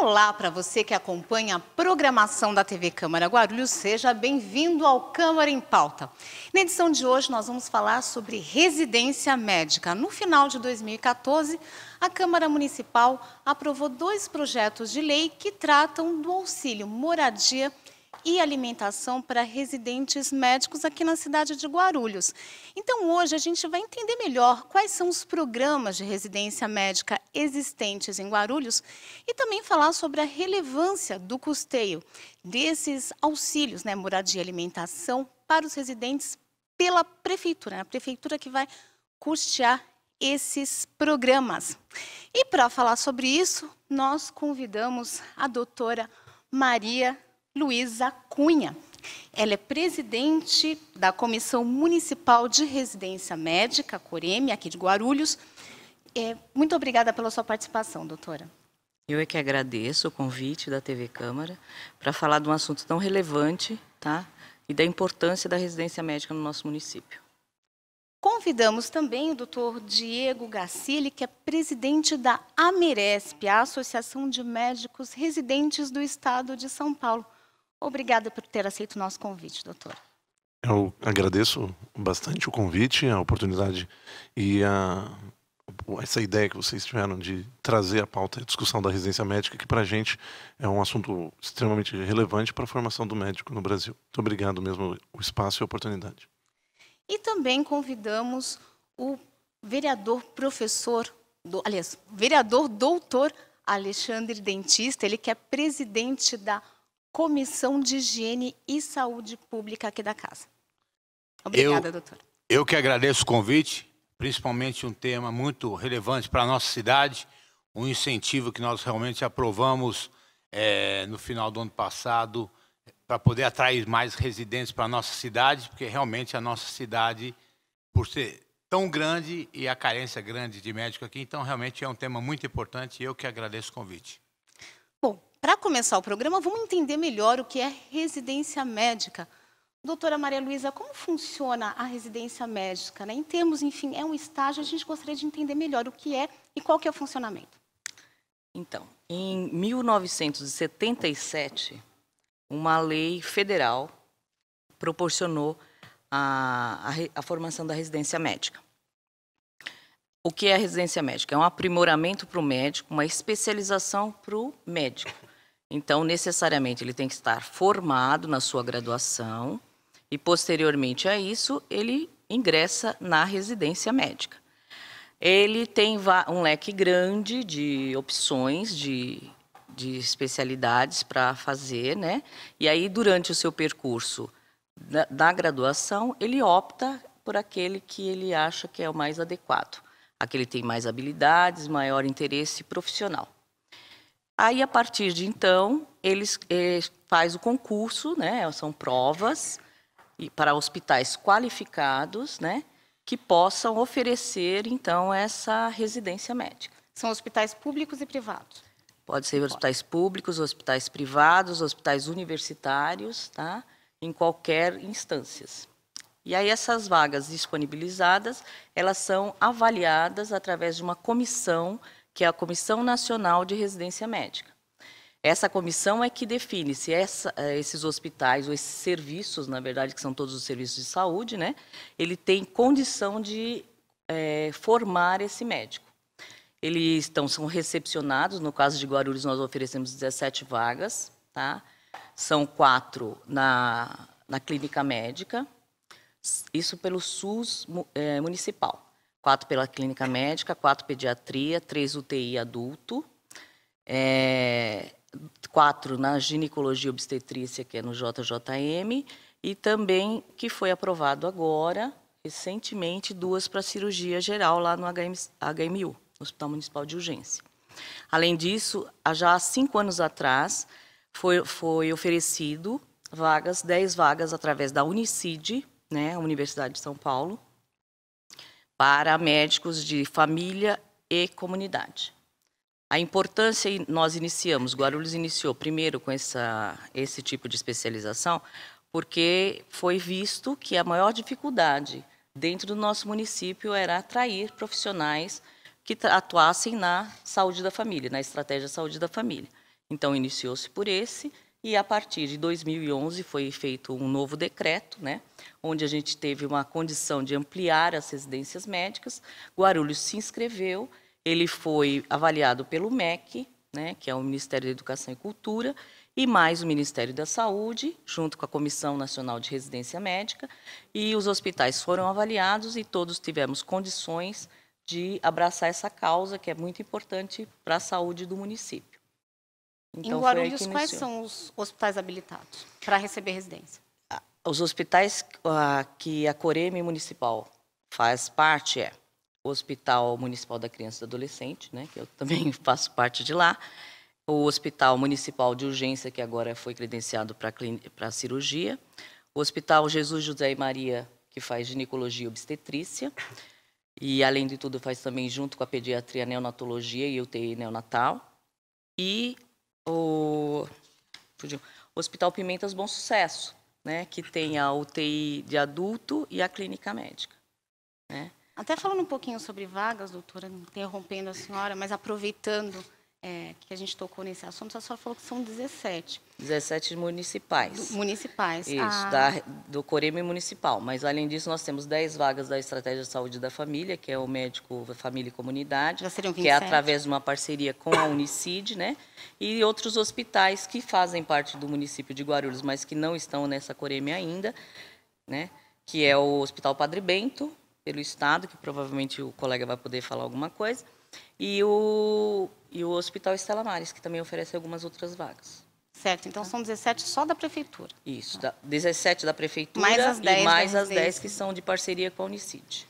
Olá para você que acompanha a programação da TV Câmara Guarulhos, seja bem-vindo ao Câmara em Pauta. Na edição de hoje nós vamos falar sobre residência médica. No final de 2014, a Câmara Municipal aprovou 2 projetos de lei que tratam do auxílio moradia e alimentação para residentes médicos aqui na cidade de Guarulhos. Então, hoje a gente vai entender melhor quais são os programas de residência médica existentes em Guarulhos e também falar sobre a relevância do custeio desses auxílios, moradia e alimentação para os residentes pela Prefeitura, a Prefeitura que vai custear esses programas. E para falar sobre isso, nós convidamos a doutora Maria Luísa Cunha. Ela é presidente da Comissão Municipal de Residência Médica, COREME, aqui de Guarulhos. Muito obrigada pela sua participação, doutora. Eu é que agradeço o convite da TV Câmara para falar de um assunto tão relevante, tá? E da importância da residência médica no nosso município. Convidamos também o doutor Diego Gacilli, que é presidente da AMERESP, a Associação de Médicos Residentes do Estado de São Paulo. Obrigada por ter aceito o nosso convite, doutor. Eu agradeço bastante o convite, a oportunidade e essa ideia que vocês tiveram de trazer a pauta e a discussão da residência médica, que para a gente é um assunto extremamente relevante para a formação do médico no Brasil. Muito obrigado mesmo o espaço e a oportunidade. E também convidamos o vereador vereador doutor Alexandre Dentista, ele que é presidente da Comissão de Higiene e Saúde Pública aqui da casa. Obrigada, doutor. Eu que agradeço o convite, principalmente um tema muito relevante para a nossa cidade, um incentivo que nós realmente aprovamos no final do ano passado para poder atrair mais residentes para a nossa cidade, porque realmente a nossa cidade, por ser tão grande e a carência grande de médico aqui, então realmente é um tema muito importante e eu que agradeço o convite. Bom, para começar o programa, vamos entender melhor o que é residência médica. Doutora Maria Luísa, como funciona a residência médica? Em termos, enfim, é um estágio, a gente gostaria de entender melhor o que é e qual que é o funcionamento. Então, em 1977, uma lei federal proporcionou a formação da residência médica. O que é a residência médica? É um aprimoramento para o médico, uma especialização para o médico. Então, necessariamente, ele tem que estar formado na sua graduação e, posteriormente a isso, ele ingressa na residência médica. Ele tem um leque grande de opções, de especialidades para fazer, né? E aí, durante o seu percurso da graduação, ele opta por aquele que ele acha que é o mais adequado. Aquele tem mais habilidades, maior interesse profissional. Aí, a partir de então, eles faz o concurso, né? São provas para hospitais qualificados, né? Que possam oferecer, então, essa residência médica. São hospitais públicos e privados? Pode ser hospitais públicos, hospitais privados, hospitais universitários, tá? Em qualquer instância. E aí essas vagas disponibilizadas, elas são avaliadas através de uma comissão, que é a Comissão Nacional de Residência Médica. Essa comissão é que define se esses hospitais, ou esses serviços, na verdade, que são todos os serviços de saúde, né? Ele tem condição de formar esse médico. Eles são recepcionados, no caso de Guarulhos nós oferecemos 17 vagas, tá? São 4 na clínica médica, isso pelo SUS municipal. 4 pela clínica médica, 4 pediatria, 3 UTI adulto, 4 na ginecologia e obstetrícia, que é no JJM, e também, que foi aprovado agora, recentemente, 2 para cirurgia geral lá no HMU. Hospital Municipal de Urgência. Além disso, já há 5 anos atrás, foi oferecido 10 vagas através da Unicid, né, a Universidade de São Paulo, para médicos de família e comunidade. A importância, nós iniciamos, Guarulhos iniciou primeiro com esse tipo de especialização, porque foi visto que a maior dificuldade dentro do nosso município era atrair profissionais que atuassem na saúde da família, na estratégia saúde da família. Então, iniciou-se por esse, e a partir de 2011 foi feito um novo decreto, né, onde a gente teve uma condição de ampliar as residências médicas. Guarulhos se inscreveu, ele foi avaliado pelo MEC, né, que é o Ministério da Educação e Cultura, e mais o Ministério da Saúde, junto com a Comissão Nacional de Residência Médica, e os hospitais foram avaliados e todos tivemos condições de abraçar essa causa, que é muito importante para a saúde do município. Então, em Guarulhos, quais são os hospitais habilitados para receber residência? Os hospitais que a Coreme Municipal faz parte é o Hospital Municipal da Criança e do Adolescente, né, que eu também faço parte de lá, o Hospital Municipal de Urgência, que agora foi credenciado para cirurgia, o Hospital Jesus José e Maria, que faz ginecologia e obstetrícia, e, além de tudo, faz também, junto com a pediatria, neonatologia e UTI neonatal, e o Hospital Pimentas Bom Sucesso, né, que tem a UTI de adulto e a clínica médica, né? Até falando um pouquinho sobre vagas, doutora, interrompendo a senhora, mas aproveitando que a gente tocou nesse assunto, a senhora falou que são 17. 17 municipais. Municipais. Isso, do Coreme Municipal. Mas, além disso, nós temos 10 vagas da Estratégia de Saúde da Família, que é o médico Família e Comunidade, já seriam 27. Que é através de uma parceria com a Unicid, né? E outros hospitais que fazem parte do município de Guarulhos, mas que não estão nessa Coreme ainda, né? Que é o Hospital Padre Bento, pelo Estado, que provavelmente o colega vai poder falar alguma coisa, e o Hospital Estela Maris, que também oferece algumas outras vagas. Certo, então são 17 só da Prefeitura. Isso, 17 da Prefeitura mais as 10 e mais as 10 que são de parceria com a Unicid.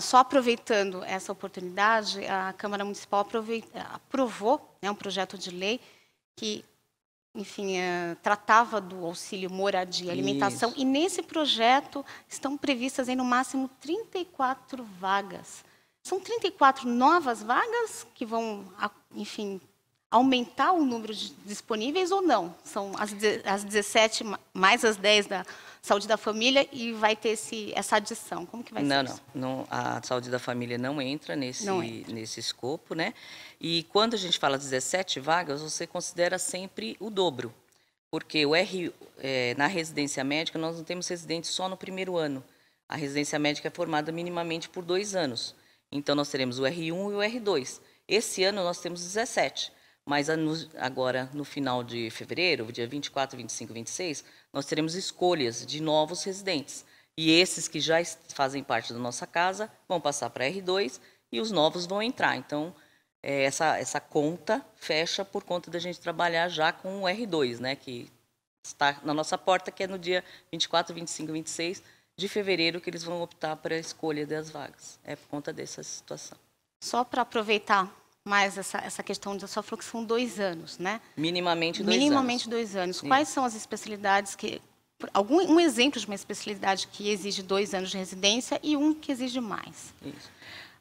Só aproveitando essa oportunidade, a Câmara Municipal aprovou, né, um projeto de lei que, enfim, tratava do auxílio moradia e alimentação. Isso. E nesse projeto estão previstas aí, no máximo 34 vagas. São 34 novas vagas que vão, enfim, aumentar o número de disponíveis ou não? São as 17 mais as 10 da Saúde da Família e vai ter essa adição. Como que vai ser isso? Não, a Saúde da Família não entra nesse escopo, né? E quando a gente fala 17 vagas, você considera sempre o dobro. Porque na residência médica, nós não temos residentes só no primeiro ano. A residência médica é formada minimamente por 2 anos. Então, nós teremos o R1 e o R2. Esse ano, nós temos 17. Mas agora, no final de fevereiro, dia 24, 25 e 26, nós teremos escolhas de novos residentes. E esses que já fazem parte da nossa casa vão passar para R2 e os novos vão entrar. Então, essa conta fecha por conta da gente trabalhar já com o R2, né, que está na nossa porta, que é no dia 24, 25 e 26 de fevereiro que eles vão optar para a escolha das vagas. É por conta dessa situação. Só para aproveitar mais essa questão, a senhora falou que são 2 anos, né? Minimamente 2 anos. Minimamente 2 anos. Sim. Quais são as especialidades que... um exemplo de uma especialidade que exige 2 anos de residência e um que exige mais? Isso.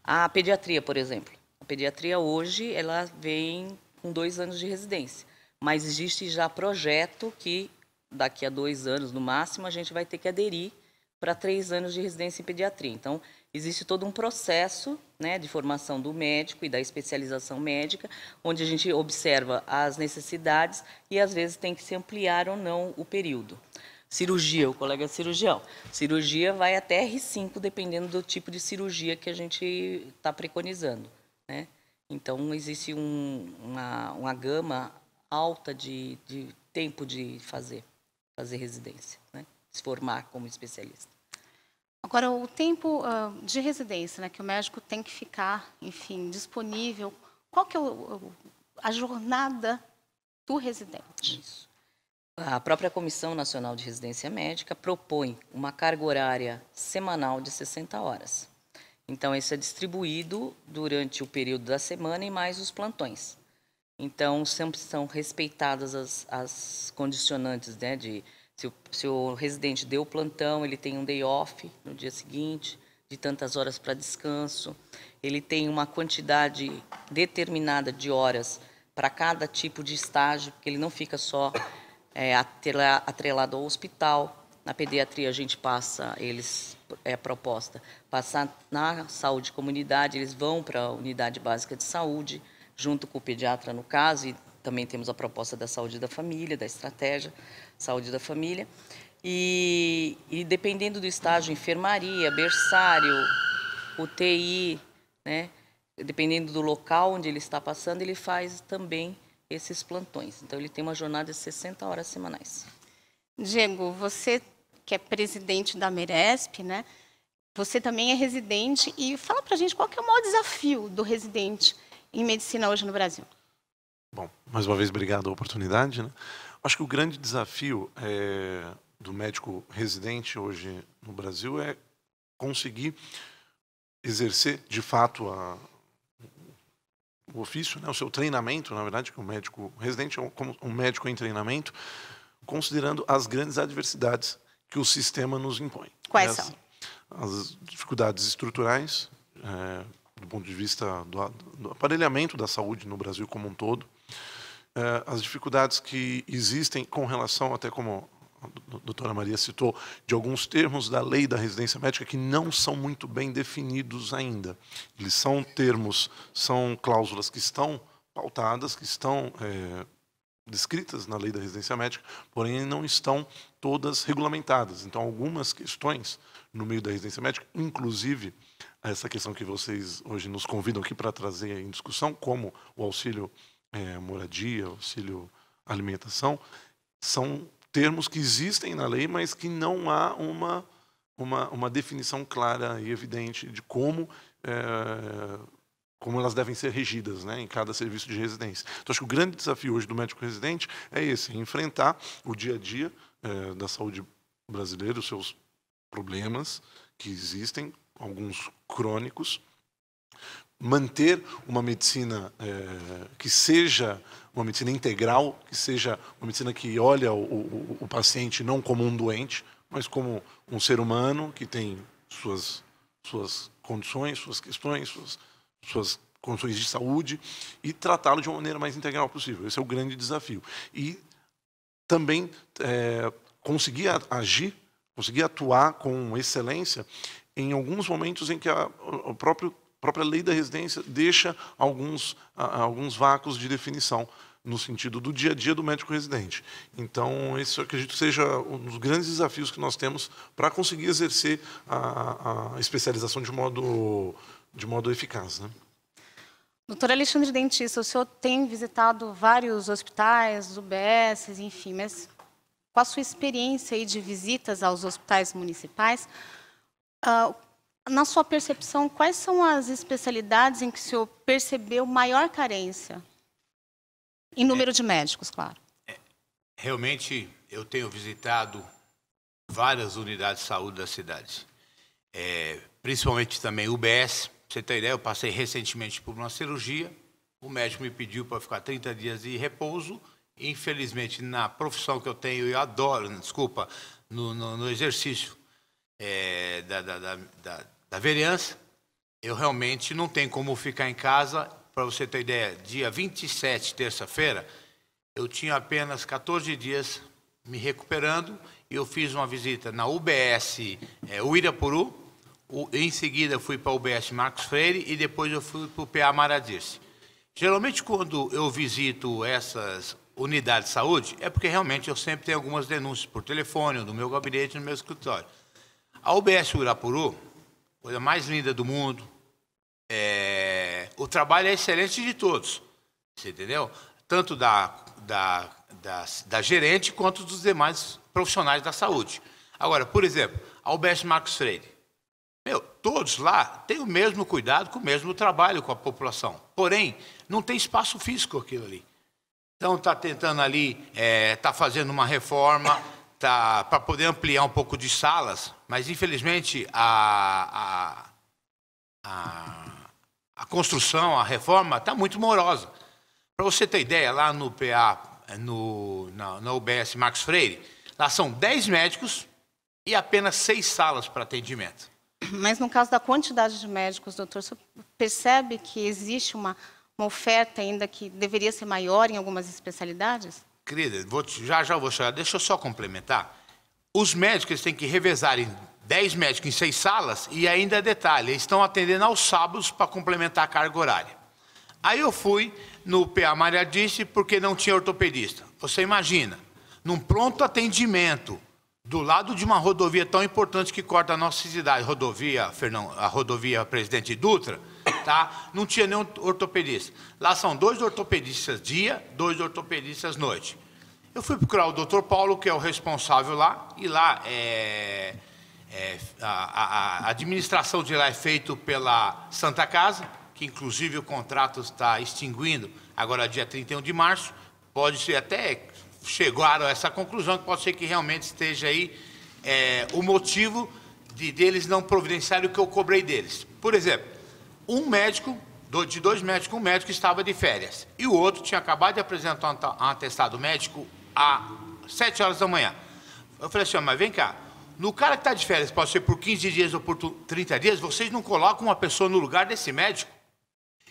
A pediatria, por exemplo. A pediatria hoje, ela vem com 2 anos de residência. Mas existe já projeto que daqui a 2 anos, no máximo, a gente vai ter que aderir para 3 anos de residência em pediatria. Então, existe todo um processo, né, de formação do médico e da especialização médica, onde a gente observa as necessidades e, às vezes, tem que se ampliar ou não o período. Cirurgia, o colega é cirurgião. Cirurgia vai até R5, dependendo do tipo de cirurgia que a gente está preconizando, né? Então, existe uma gama alta de tempo de fazer residência, né? Se formar como especialista. Agora, o tempo de residência, né, que o médico tem que ficar, enfim, disponível, qual que é a jornada do residente? Isso. A própria Comissão Nacional de Residência Médica propõe uma carga horária semanal de 60 horas. Então, isso é distribuído durante o período da semana e mais os plantões. Então, sempre são respeitadas as condicionantes, né, se o residente deu plantão, ele tem um day off no dia seguinte, de tantas horas para descanso. Ele tem uma quantidade determinada de horas para cada tipo de estágio, porque ele não fica só atrelado ao hospital. Na pediatria, a gente passa, a proposta, passar na saúde comunidade, eles vão para a unidade básica de saúde, junto com o pediatra, no caso, e também temos a proposta da saúde da família, da estratégia saúde da família. E dependendo do estágio, enfermaria, berçário, UTI, né? Dependendo do local onde ele está passando, ele faz também esses plantões. Então, ele tem uma jornada de 60 horas semanais. Diego, você que é presidente da Meresp, né? Você também é residente. E fala pra gente qual que é o maior desafio do residente em medicina hoje no Brasil. Bom, mais uma vez, obrigado a oportunidade, né? Acho que o grande desafio do médico residente hoje no Brasil é conseguir exercer, de fato, o ofício, né? O seu treinamento, na verdade, que o médico residente é como um médico em treinamento, considerando as grandes adversidades que o sistema nos impõe. Quais são? As dificuldades estruturais, do ponto de vista do aparelhamento da saúde no Brasil como um todo, as dificuldades que existem com relação, até como a doutora Maria citou, de alguns termos da lei da residência médica que não são muito bem definidos ainda. Eles são termos, são cláusulas que estão pautadas, que estão descritas na lei da residência médica, porém não estão todas regulamentadas. Então, algumas questões no meio da residência médica, inclusive essa questão que vocês hoje nos convidam aqui para trazer em discussão, como o auxílio moradia, auxílio alimentação, são termos que existem na lei, mas que não há uma definição clara e evidente de como elas devem ser regidas, né, em cada serviço de residência. Então, acho que o grande desafio hoje do médico residente é esse, enfrentar o dia a dia da saúde brasileira, os seus problemas que existem, alguns crônicos, manter uma medicina que seja uma medicina integral, que seja uma medicina que olha o paciente não como um doente, mas como um ser humano que tem suas condições, suas questões, suas condições de saúde, e tratá-lo de uma maneira mais integral possível. Esse é o grande desafio. E também conseguir agir, conseguir atuar com excelência em alguns momentos em que a própria lei da residência deixa alguns vácuos de definição no sentido do dia a dia do médico residente. Então, esse eu acredito seja um dos grandes desafios que nós temos para conseguir exercer a especialização de modo eficaz, né? Doutor Alexandre Dentista, o senhor tem visitado vários hospitais, UBSs, enfim, mas com a sua experiência aí de visitas aos hospitais municipais, na sua percepção, quais são as especialidades em que o senhor percebeu maior carência? Em número de médicos, claro. Realmente, eu tenho visitado várias unidades de saúde da cidade. Principalmente também UBS. Pra você ter ideia, eu passei recentemente por uma cirurgia. O médico me pediu para ficar 30 dias de repouso. Infelizmente, na profissão que eu tenho, eu adoro, desculpa, no exercício da vereança, eu realmente não tenho como ficar em casa. Para você ter ideia, dia 27, terça-feira, eu tinha apenas 14 dias me recuperando e eu fiz uma visita na UBS Uirapuru, em seguida fui para a UBS Marcos Freire e depois eu fui para o PA Maradirce. Geralmente, quando eu visito essas unidades de saúde, é porque realmente eu sempre tenho algumas denúncias por telefone, no meu gabinete, no meu escritório. A UBS Uirapuru, coisa mais linda do mundo, o trabalho é excelente de todos, você entendeu? Tanto da gerente quanto dos demais profissionais da saúde. Agora, por exemplo, a UBS Marcos Freire. Todos lá têm o mesmo cuidado, com o mesmo trabalho com a população. Porém, não tem espaço físico aquilo ali. Então, está tentando ali, está fazendo uma reforma para poder ampliar um pouco de salas, mas, infelizmente, a construção, a reforma, está muito morosa. Para você ter ideia, lá no PA, na UBS Marcos Freire, lá são 10 médicos e apenas 6 salas para atendimento. Mas no caso da quantidade de médicos, doutor, você percebe que existe uma oferta ainda que deveria ser maior em algumas especialidades? Querida, já vou chegar. Deixa eu só complementar. Os médicos eles têm que revezar em 10 médicos em 6 salas e ainda detalhe, eles estão atendendo aos sábados para complementar a carga horária. Aí eu fui no PA Maria Disse porque não tinha ortopedista. Você imagina, num pronto atendimento, do lado de uma rodovia tão importante que corta a nossa cidade, a rodovia Presidente Dutra, tá? Não tinha nenhum ortopedista. Lá são 2 ortopedistas dia, 2 ortopedistas noite. Eu fui procurar o Dr. Paulo, que é o responsável lá, e lá a administração de lá é feita pela Santa Casa, que inclusive o contrato está extinguindo agora dia 31 de março, pode ser até chegaram a essa conclusão, que pode ser que realmente esteja aí o motivo deles não providenciarem o que eu cobrei deles. Por exemplo, de 2 médicos, um médico estava de férias e o outro tinha acabado de apresentar um atestado médico às 7 horas da manhã. Eu falei assim, mas vem cá, no cara que está de férias, pode ser por 15 dias ou por 30 dias, vocês não colocam uma pessoa no lugar desse médico?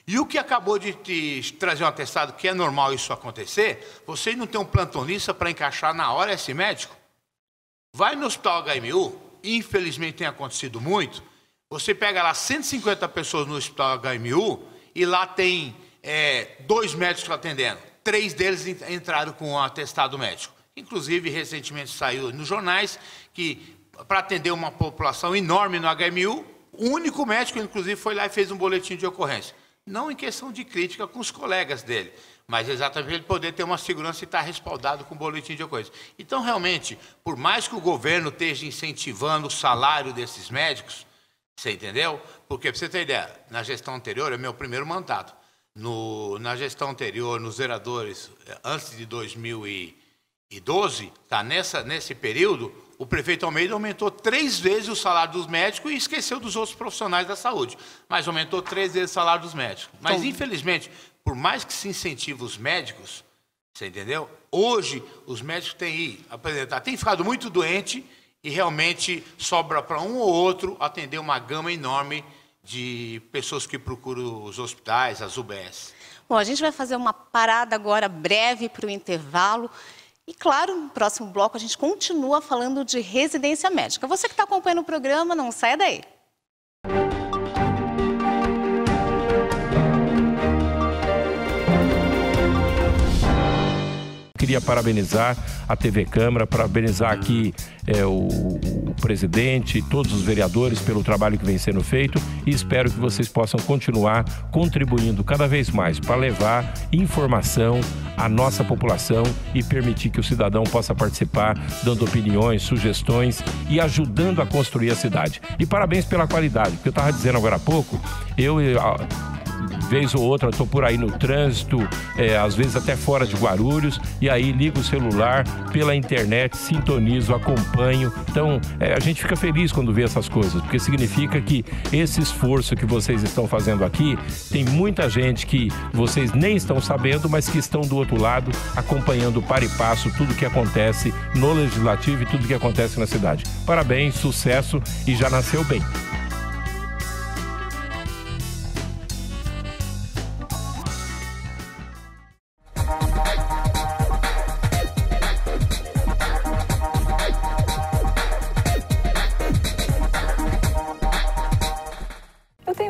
E o que acabou de te trazer um atestado, que é normal isso acontecer, vocês não têm um plantonista para encaixar na hora esse médico? Vai no hospital HMU, infelizmente tem acontecido muito, você pega lá 150 pessoas no hospital HMU e lá tem 2 médicos atendendo. 3 deles entraram com um atestado médico. Inclusive, recentemente saiu nos jornais que, para atender uma população enorme no HMU, o único médico, inclusive, foi lá e fez um boletim de ocorrência. Não em questão de crítica com os colegas dele, mas exatamente ele poder ter uma segurança e estar respaldado com o boletim de ocorrência. Então, realmente, por mais que o governo esteja incentivando o salário desses médicos, você entendeu? Porque, para você ter ideia, na gestão anterior, é meu primeiro mandato, na gestão anterior, nos vereadores, antes de 2012, tá, nesse período, o prefeito Almeida aumentou 3 vezes o salário dos médicos e esqueceu dos outros profissionais da saúde. Mas aumentou 3 vezes o salário dos médicos. Mas, infelizmente, por mais que se incentive os médicos, você entendeu? Hoje, os médicos têm ficado muito doente e realmente sobra para um ou outro atender uma gama enorme de pessoas que procuram os hospitais, as UBS. Bom, a gente vai fazer uma parada agora breve para o intervalo. E, claro, no próximo bloco a gente continua falando de residência médica. Você que está acompanhando o programa, não saia daí. Queria parabenizar a TV Câmara, parabenizar aqui o presidente e todos os vereadores pelo trabalho que vem sendo feito e espero que vocês possam continuar contribuindo cada vez mais para levar informação à nossa população e permitir que o cidadão possa participar, dando opiniões, sugestões e ajudando a construir a cidade. E parabéns pela qualidade, porque eu estava dizendo agora há pouco, vez ou outra, estou por aí no trânsito, às vezes até fora de Guarulhos, e aí ligo o celular, pela internet, sintonizo, acompanho. Então, a gente fica feliz quando vê essas coisas, porque significa que esse esforço que vocês estão fazendo aqui, tem muita gente que vocês nem estão sabendo, mas que estão do outro lado, acompanhando para e passo tudo que acontece no Legislativo e tudo que acontece na cidade. Parabéns, sucesso e já nasceu bem.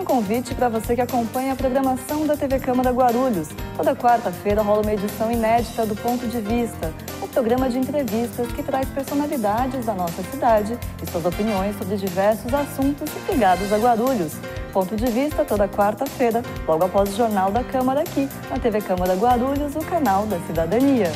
Convite para você que acompanha a programação da TV Câmara Guarulhos. Toda quarta-feira rola uma edição inédita do Ponto de Vista, um programa de entrevistas que traz personalidades da nossa cidade e suas opiniões sobre diversos assuntos ligados a Guarulhos. Ponto de Vista toda quarta-feira, logo após o Jornal da Câmara aqui, na TV Câmara Guarulhos, o canal da cidadania.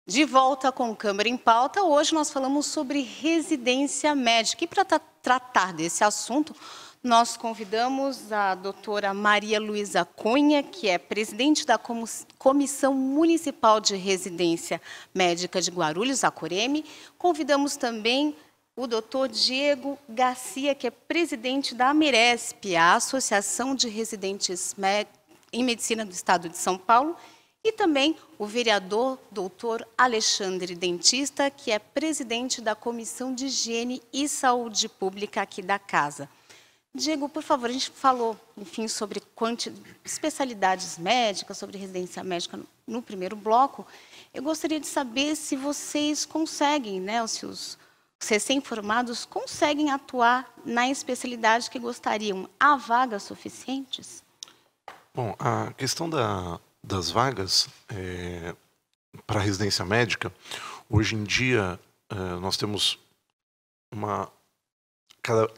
De volta com o Câmara em Pauta, hoje nós falamos sobre residência médica. E para tratar desse assunto, nós convidamos a doutora Maria Luísa Cunha, que é presidente da Comissão Municipal de Residência Médica de Guarulhos, a Coreme. Convidamos também o doutor Diego Garcia, que é presidente da AMERESP, a Associação de Residentes em Medicina do Estado de São Paulo. E também o vereador doutor Alexandre Dentista, que é presidente da Comissão de Higiene e Saúde Pública aqui da Casa. Diego, por favor, a gente falou, enfim, sobre especialidades médicas, sobre residência médica no primeiro bloco. Eu gostaria de saber se vocês conseguem, né, se os recém-formados conseguem atuar na especialidade que gostariam. Há vagas suficientes? Bom, a questão das vagas para residência médica, hoje em dia nós temos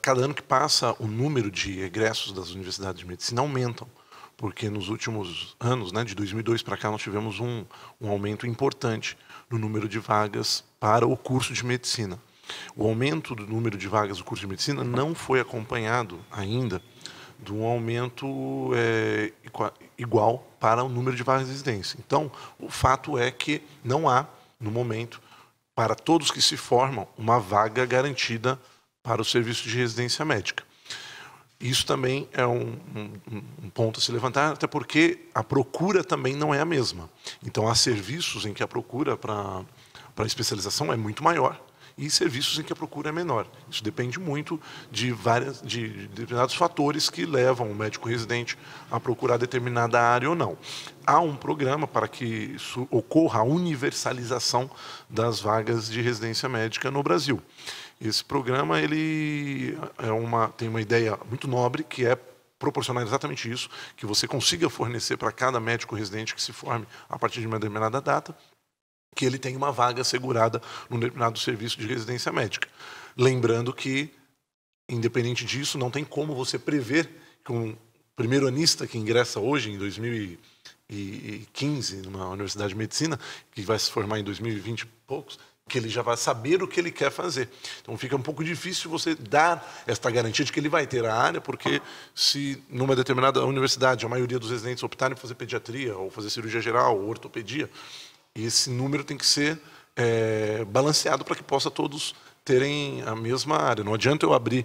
Cada ano que passa, o número de egressos das universidades de medicina aumentam, porque nos últimos anos, né, de 2002 para cá, nós tivemos um aumento importante no número de vagas para o curso de medicina. O aumento do número de vagas do curso de medicina não foi acompanhado ainda de um aumento igual para o número de vagas de residência. Então, o fato é que não há, no momento, para todos que se formam, uma vaga garantida para o serviço de residência médica. Isso também é um ponto a se levantar, até porque a procura também não é a mesma. Então, há serviços em que a procura para a especialização é muito maior e serviços em que a procura é menor. Isso depende muito de determinados fatores que levam o médico residente a procurar determinada área ou não. Há um programa para que ocorra a universalização das vagas de residência médica no Brasil. Esse programa tem uma ideia muito nobre, que é proporcionar exatamente isso, que você consiga fornecer para cada médico residente que se forme a partir de uma determinada data, que ele tenha uma vaga assegurada num determinado serviço de residência médica. Lembrando que, independente disso, não tem como você prever que um primeiro-anista que ingressa hoje, em 2015, numa universidade de medicina, que vai se formar em 2020 e poucos, que ele já vai saber o que ele quer fazer. Então fica um pouco difícil você dar esta garantia de que ele vai ter a área, porque se numa determinada universidade a maioria dos residentes optarem por fazer pediatria, ou fazer cirurgia geral, ou ortopedia, esse número tem que ser balanceado para que possa todos terem a mesma área. Não adianta eu abrir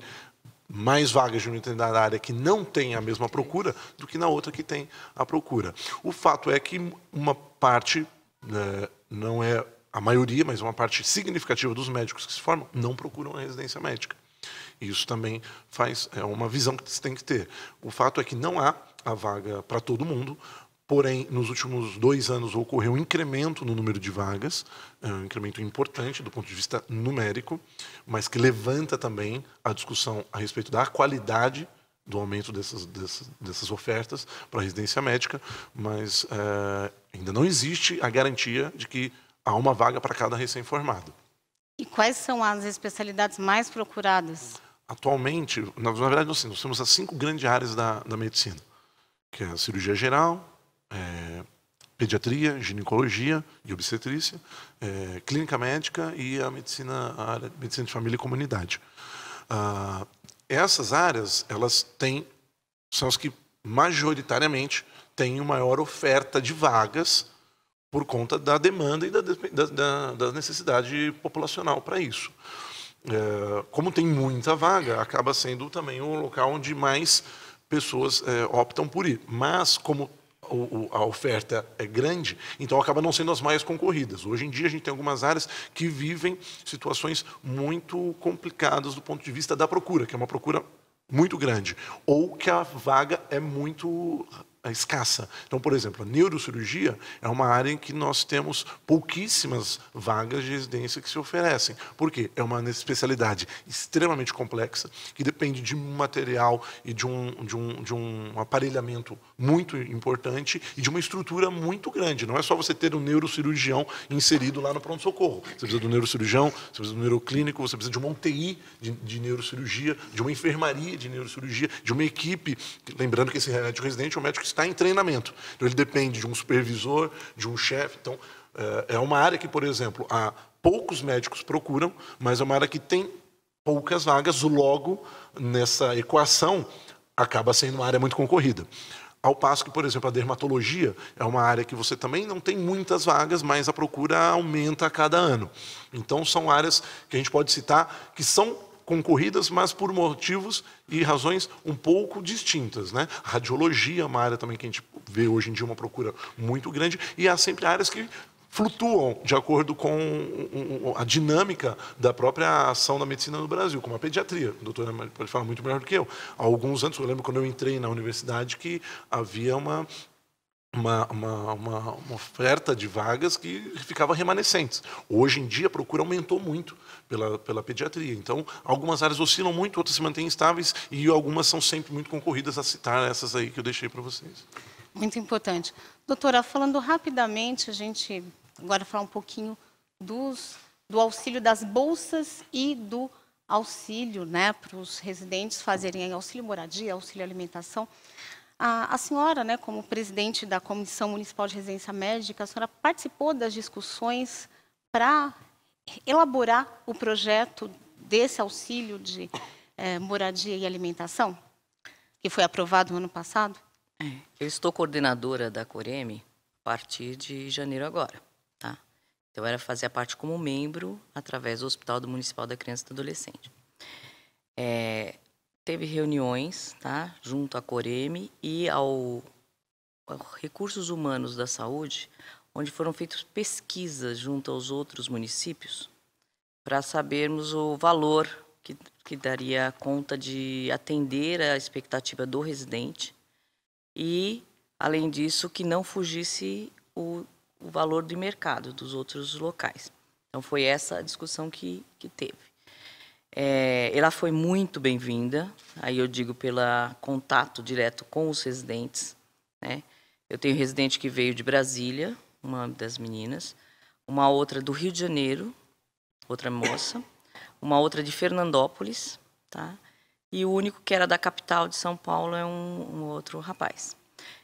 mais vagas de uma determinada área que não tem a mesma procura do que na outra que tem a procura. O fato é que uma parte, não é a maioria, mas uma parte significativa dos médicos que se formam não procuram a residência médica. Isso também é uma visão que você tem que ter. O fato é que não há a vaga para todo mundo, porém, nos últimos 2 anos ocorreu um incremento no número de vagas, um incremento importante do ponto de vista numérico, mas que levanta também a discussão a respeito da qualidade do aumento dessas ofertas para a residência médica, mas ainda não existe a garantia de que há uma vaga para cada recém-formado. E quais são as especialidades mais procuradas? Atualmente, na verdade, nós temos as 5 grandes áreas da medicina, que é a cirurgia geral, pediatria, ginecologia e obstetrícia, clínica médica e a área de medicina de família e comunidade. Essas áreas, são as que majoritariamente têm uma maior oferta de vagas por conta da demanda e da necessidade populacional para isso. Como tem muita vaga, acaba sendo também o local onde mais pessoas optam por ir. Mas, como a oferta é grande, então acaba não sendo as mais concorridas. Hoje em dia, a gente tem algumas áreas que vivem situações muito complicadas do ponto de vista da procura, que é uma procura muito grande, ou que a vaga é muito escassa. Então, por exemplo, a neurocirurgia é uma área em que nós temos pouquíssimas vagas de residência que se oferecem. Por quê? É uma especialidade extremamente complexa, que depende de um material e de um aparelhamento muito importante e de uma estrutura muito grande. Não é só você ter um neurocirurgião inserido lá no pronto-socorro. Você precisa do neurocirurgião, você precisa do neuroclínico, você precisa de uma UTI de neurocirurgia, de uma enfermaria de neurocirurgia, de uma equipe. Lembrando que esse médico residente é um médico que está em treinamento. Então, ele depende de um supervisor, de um chefe. Então, é uma área que, por exemplo, há poucos médicos procuram, mas é uma área que tem poucas vagas, logo, nessa equação, acaba sendo uma área muito concorrida. Ao passo que, por exemplo, a dermatologia é uma área que você também não tem muitas vagas, mas a procura aumenta a cada ano. Então, são áreas que a gente pode citar que são concorridas, mas por motivos e razões um pouco distintas, né? Radiologia é uma área também que a gente vê hoje em dia uma procura muito grande, e há sempre áreas que flutuam de acordo com a dinâmica da própria ação da medicina no Brasil, como a pediatria. A doutora pode falar muito melhor do que eu. Há alguns anos, eu lembro quando eu entrei na universidade, que havia uma oferta de vagas que ficava remanescentes. Hoje em dia, a procura aumentou muito pela pediatria. Então, algumas áreas oscilam muito, outras se mantêm estáveis e algumas são sempre muito concorridas, a citar essas aí que eu deixei para vocês. Muito importante. Doutora, falando rapidamente, a gente agora falar um pouquinho do auxílio das bolsas e do auxílio, né, para os residentes fazerem auxílio moradia, auxílio alimentação. A senhora, né, como presidente da Comissão Municipal de Residência Médica, a senhora participou das discussões para elaborar o projeto desse auxílio de moradia e alimentação, que foi aprovado no ano passado? Eu estou coordenadora da Coreme a partir de janeiro agora, tá? Então, era fazer a parte como membro através do Hospital Municipal da Criança e do Adolescente. Teve reuniões, tá, junto à Coreme e ao Recursos Humanos da Saúde, onde foram feitas pesquisas junto aos outros municípios para sabermos o valor que daria conta de atender a expectativa do residente e, além disso, que não fugisse o valor de mercado dos outros locais. Então, foi essa a discussão que teve. Ela foi muito bem-vinda, aí eu digo pelo contato direto com os residentes, né? Eu tenho residente que veio de Brasília, uma das meninas, uma outra do Rio de Janeiro, outra moça, uma outra de Fernandópolis, tá? E o único que era da capital de São Paulo é um outro rapaz.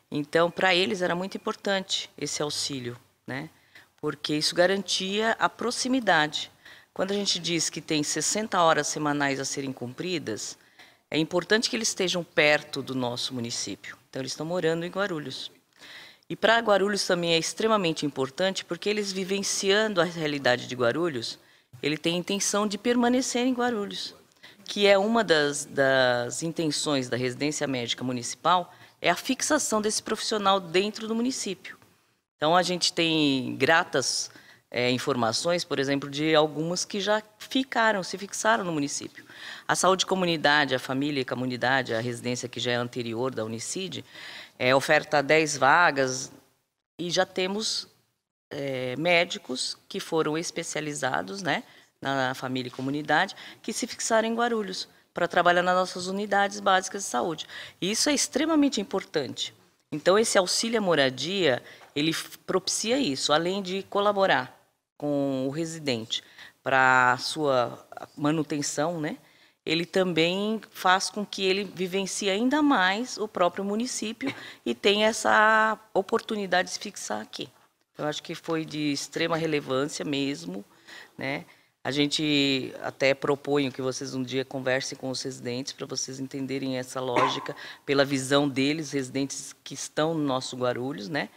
Então, para eles era muito importante esse auxílio, né? Porque isso garantia a proximidade. Quando a gente diz que tem 60 horas semanais a serem cumpridas, é importante que eles estejam perto do nosso município. Então, eles estão morando em Guarulhos. E para Guarulhos também é extremamente importante, porque eles vivenciando a realidade de Guarulhos, ele tem a intenção de permanecer em Guarulhos, que é uma das intenções da residência médica municipal, é a fixação desse profissional dentro do município. Então, a gente tem gratas informações, por exemplo, de algumas que já se fixaram no município. A saúde comunidade, a família e comunidade, a residência que já é anterior da Unicid, oferta 10 vagas e já temos médicos que foram especializados, né, na família e comunidade, que se fixaram em Guarulhos para trabalhar nas nossas unidades básicas de saúde. E isso é extremamente importante. Então, esse auxílio à moradia, ele propicia isso, além de colaborar com o residente para a sua manutenção, né? Ele também faz com que ele vivencie ainda mais o próprio município e tenha essa oportunidade de se fixar aqui. Eu acho que foi de extrema relevância mesmo, né? A gente até propõe que vocês um dia conversem com os residentes para vocês entenderem essa lógica pela visão deles, residentes que estão no nosso Guarulhos, né?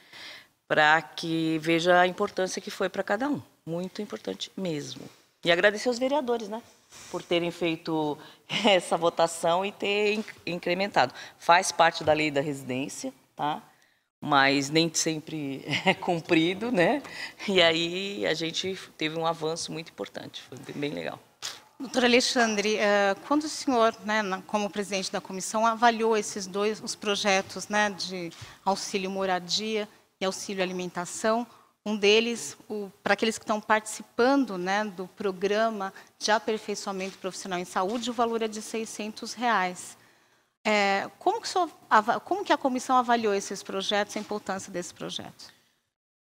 Para que veja a importância que foi para cada um. Muito importante mesmo. E agradecer aos vereadores, né? Por terem feito essa votação e ter incrementado. Faz parte da lei da residência, tá? Mas nem sempre é cumprido, né? E aí a gente teve um avanço muito importante, foi bem legal. Doutor Alexandre, quando o senhor, né, como presidente da comissão, avaliou os projetos, né, de auxílio moradia e auxílio alimentação, um deles, para aqueles que estão participando, né, do programa de aperfeiçoamento profissional em saúde, o valor é de R$600. Como que a comissão avaliou esses projetos, a importância desses projetos?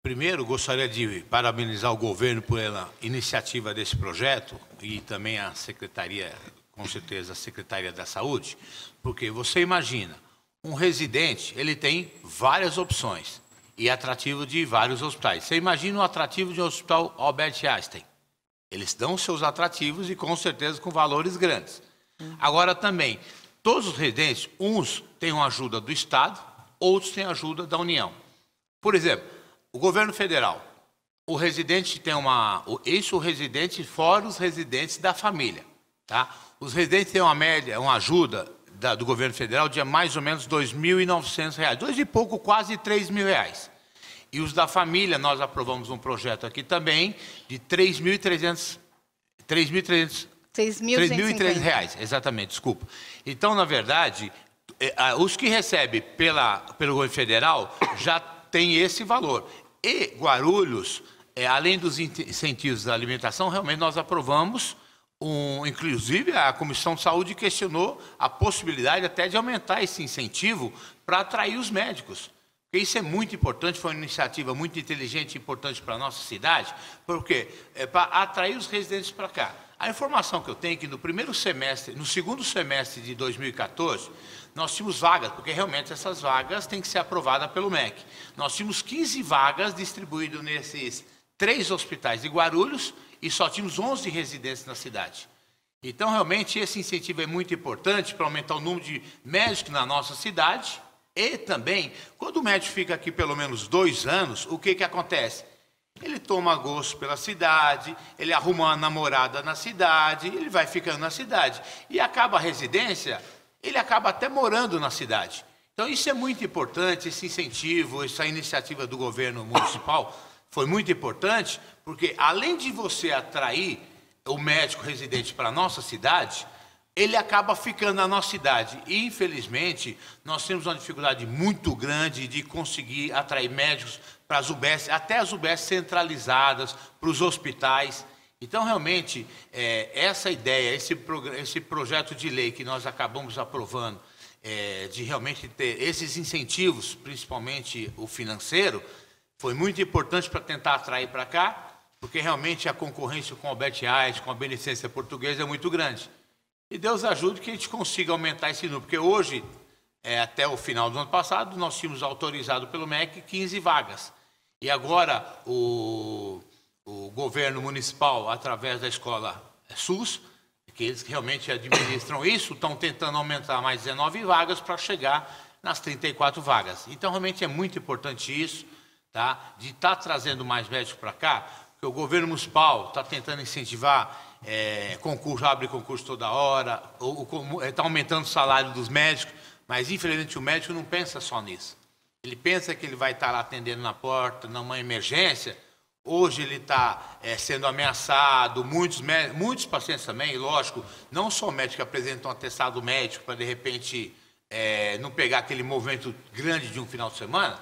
Primeiro, gostaria de parabenizar o governo pela iniciativa desse projeto e também a secretaria, com certeza a Secretaria da Saúde, porque você imagina, um residente, ele tem várias opções e atrativo de vários hospitais. Você imagina o atrativo de um hospital Albert Einstein. Eles dão seus atrativos e com certeza com valores grandes. Agora também, todos os residentes, uns têm uma ajuda do Estado, outros têm ajuda da União. Por exemplo, o governo federal, o residente tem o residente fora os residentes da família, tá? Os residentes têm uma média, uma ajuda do governo federal de mais ou menos R$2.900, R$2 e pouco, quase R$3.000. E os da família, nós aprovamos um projeto aqui também de R$ 3.300 reais, exatamente, desculpa. Então, na verdade, os que recebem pelo governo federal já tem esse valor. E Guarulhos, além dos incentivos da alimentação, realmente nós aprovamos, inclusive a Comissão de Saúde questionou a possibilidade até de aumentar esse incentivo para atrair os médicos. Porque isso é muito importante, foi uma iniciativa muito inteligente e importante para a nossa cidade, porque para atrair os residentes para cá. A informação que eu tenho é que no segundo semestre de 2014, nós tínhamos vagas, porque realmente essas vagas têm que ser aprovadas pelo MEC. Nós tínhamos 15 vagas distribuídas nesses 3 hospitais de Guarulhos e só tínhamos 11 residentes na cidade. Então, realmente, esse incentivo é muito importante para aumentar o número de médicos na nossa cidade. E também, quando o médico fica aqui pelo menos 2 anos, o que acontece? Ele toma gosto pela cidade, ele arruma uma namorada na cidade, ele vai ficando na cidade. E acaba a residência, ele acaba até morando na cidade. Então, isso é muito importante, esse incentivo, essa iniciativa do governo municipal foi muito importante, porque além de você atrair o médico residente para a nossa cidade, ele acaba ficando na nossa cidade. E, infelizmente, nós temos uma dificuldade muito grande de conseguir atrair médicos para as UBS, até as UBS centralizadas, para os hospitais. Então, realmente, essa ideia, esse projeto de lei que nós acabamos aprovando, de realmente ter esses incentivos, principalmente o financeiro, foi muito importante para tentar atrair para cá, porque realmente a concorrência com a Albert Einstein, com a Beneficência Portuguesa é muito grande. E Deus ajude que a gente consiga aumentar esse número, porque hoje, até o final do ano passado, nós tínhamos autorizado pelo MEC 15 vagas. E agora o governo municipal, através da escola SUS, que eles realmente administram isso, estão tentando aumentar mais 19 vagas para chegar nas 34 vagas. Então, realmente é muito importante isso, tá? De estar trazendo mais médicos para cá, porque o governo municipal está tentando incentivar concurso, abre concurso toda hora, está aumentando o salário dos médicos, mas infelizmente o médico não pensa só nisso. Ele pensa que ele vai estar lá atendendo na porta, numa emergência. Hoje ele está sendo ameaçado, muitos pacientes também, lógico, não só médicos que apresentam um atestado médico para de repente não pegar aquele movimento grande de um final de semana.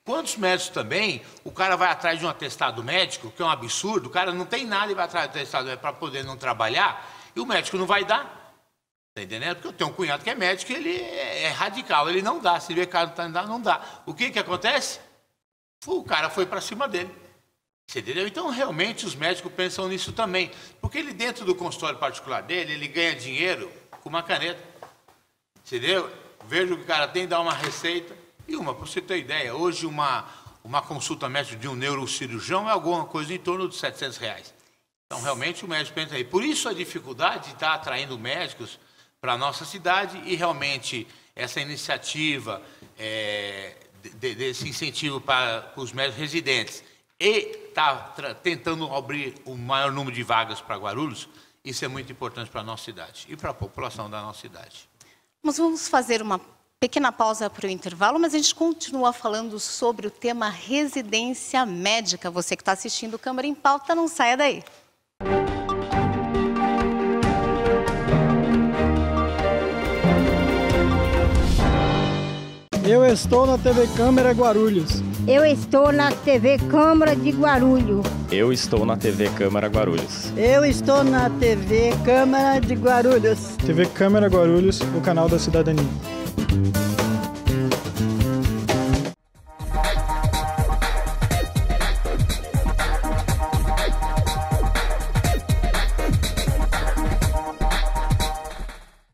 Quantos médicos também, o cara vai atrás de um atestado médico, que é um absurdo, o cara não tem nada e vai atrás do atestado médico para poder não trabalhar, e o médico não vai dar. Está entendendo? Porque eu tenho um cunhado que é médico, ele é radical, ele não dá, se vê que o cara não dá. O que acontece? O cara foi para cima dele. Você entendeu? Então, realmente, os médicos pensam nisso também, porque ele dentro do consultório particular dele, ele ganha dinheiro com uma caneta. Você entendeu? Veja o que o cara tem, dá uma receita. E para você ter ideia, hoje uma consulta médica de um neurocirurgião é alguma coisa em torno de R$700. Então, realmente, o médico pensa aí. Por isso, a dificuldade de estar atraindo médicos para a nossa cidade e, realmente, essa iniciativa desse incentivo para os médicos residentes e está tentando abrir o maior número de vagas para Guarulhos, isso é muito importante para a nossa cidade e para a população da nossa cidade. Nós vamos fazer uma pequena pausa para o intervalo, mas a gente continua falando sobre o tema residência médica. Você que está assistindo o Câmara em Pauta, não saia daí. Eu estou na TV Câmara Guarulhos. Eu estou na TV Câmara de Guarulhos. Eu estou na TV Câmara Guarulhos. Eu estou na TV Câmara de Guarulhos. TV Câmara Guarulhos, o canal da cidadania.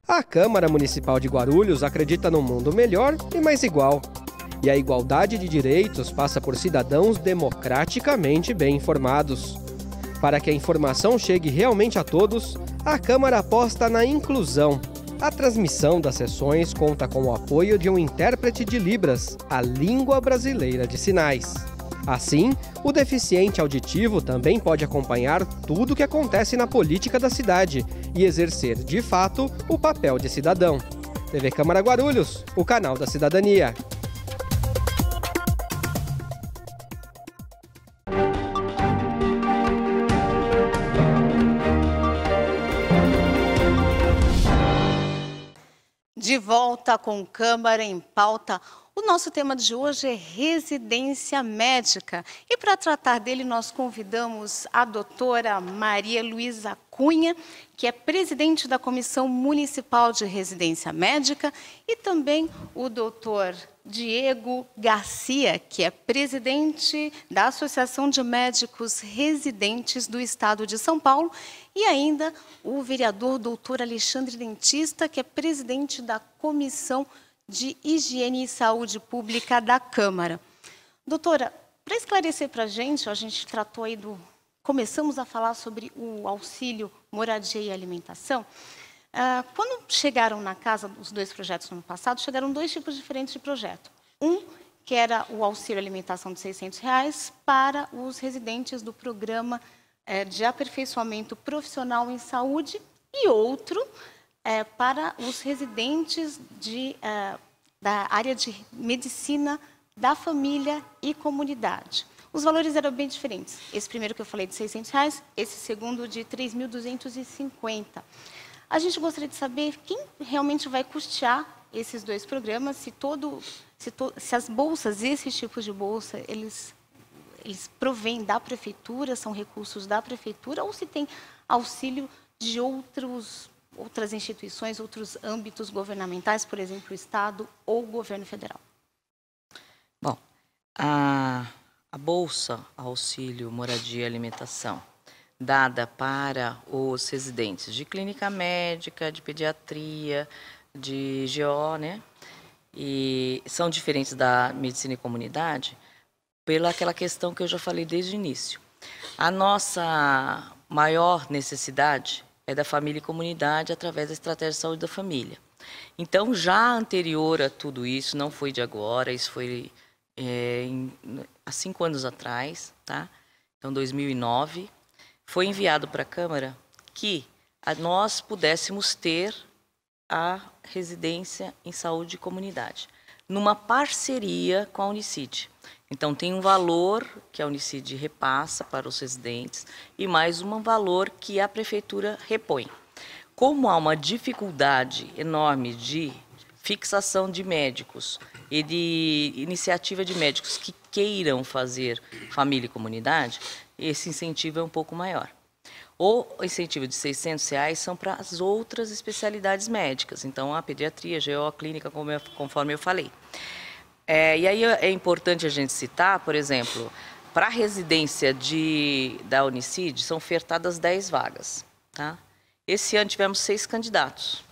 A Câmara Municipal de Guarulhos acredita num mundo melhor e mais igual. E a igualdade de direitos passa por cidadãos democraticamente bem informados. Para que a informação chegue realmente a todos, a Câmara aposta na inclusão. A transmissão das sessões conta com o apoio de um intérprete de Libras, a língua brasileira de sinais. Assim, o deficiente auditivo também pode acompanhar tudo o que acontece na política da cidade e exercer, de fato, o papel de cidadão. TV Câmara Guarulhos, o canal da cidadania. volta com Câmara em Pauta. O nosso tema de hoje é residência médica. E para tratar dele, nós convidamos a doutora Maria Luísa Cunha, que é presidente da Comissão Municipal de Residência Médica, e também o doutor Diego Garcia, que é presidente da Associação de Médicos Residentes do Estado de São Paulo, e ainda o vereador doutor Alexandre Dentista, que é presidente da Comissão de Higiene e Saúde Pública da Câmara. Doutora, para esclarecer para a gente tratou aí começamos a falar sobre o auxílio moradia e alimentação. Quando chegaram na casa, os dois projetos no ano passado, chegaram dois tipos diferentes de projeto. Um, que era o auxílio alimentação de R$600 para os residentes do programa de aperfeiçoamento profissional em saúde, e outro para os residentes da área de medicina da família e comunidade. Os valores eram bem diferentes. Esse primeiro que eu falei de R$600, esse segundo de R$3.250. A gente gostaria de saber quem realmente vai custear esses dois programas, se as bolsas, esses tipos de bolsa, eles provêm da prefeitura, são recursos da prefeitura, ou se tem auxílio de outras instituições, outros âmbitos governamentais, por exemplo, o Estado ou o governo federal. Bom, a Bolsa Auxílio Moradia e Alimentação, dada para os residentes de clínica médica, de pediatria, de GO, né? E são diferentes da medicina e comunidade, pela aquela questão que eu já falei desde o início. A nossa maior necessidade é da família e comunidade através da estratégia de saúde da família. Então, já anterior a tudo isso, não foi de agora, isso foi há 5 anos atrás, tá? Então, 2009, foi enviado para a Câmara que nós pudéssemos ter a residência em saúde e comunidade, numa parceria com a Unicid. Então, tem um valor que a Unicid repassa para os residentes e mais um valor que a prefeitura repõe. Como há uma dificuldade enorme de fixação de médicos e de iniciativa de médicos que queiram fazer família e comunidade, esse incentivo é um pouco maior. O incentivo de R$600 são para as outras especialidades médicas, então a pediatria, GO, a clínica, conforme eu falei. E aí é importante a gente citar, por exemplo, para a residência da Unicid, são ofertadas 10 vagas. Tá? Esse ano tivemos 6 candidatos.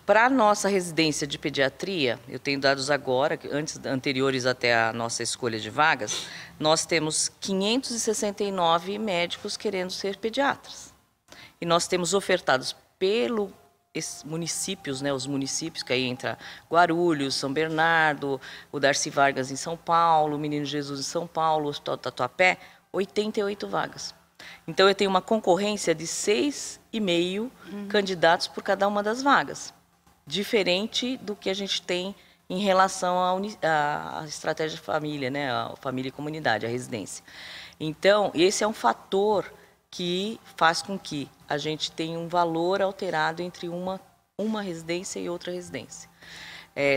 Para a nossa residência de pediatria, eu tenho dados agora, anteriores até a nossa escolha de vagas, nós temos 569 médicos querendo ser pediatras. E nós temos ofertados pelos municípios, né, os municípios, que aí entra Guarulhos, São Bernardo, o Darcy Vargas em São Paulo, o Menino Jesus em São Paulo, o Hospital Tatuapé, 88 vagas. Então, eu tenho uma concorrência de 6,5 candidatos por cada uma das vagas. Diferente do que a gente tem em relação à estratégia de família, né? A família e comunidade, a residência. Então, esse é um fator que faz com que a gente tenha um valor alterado entre uma residência e outra residência.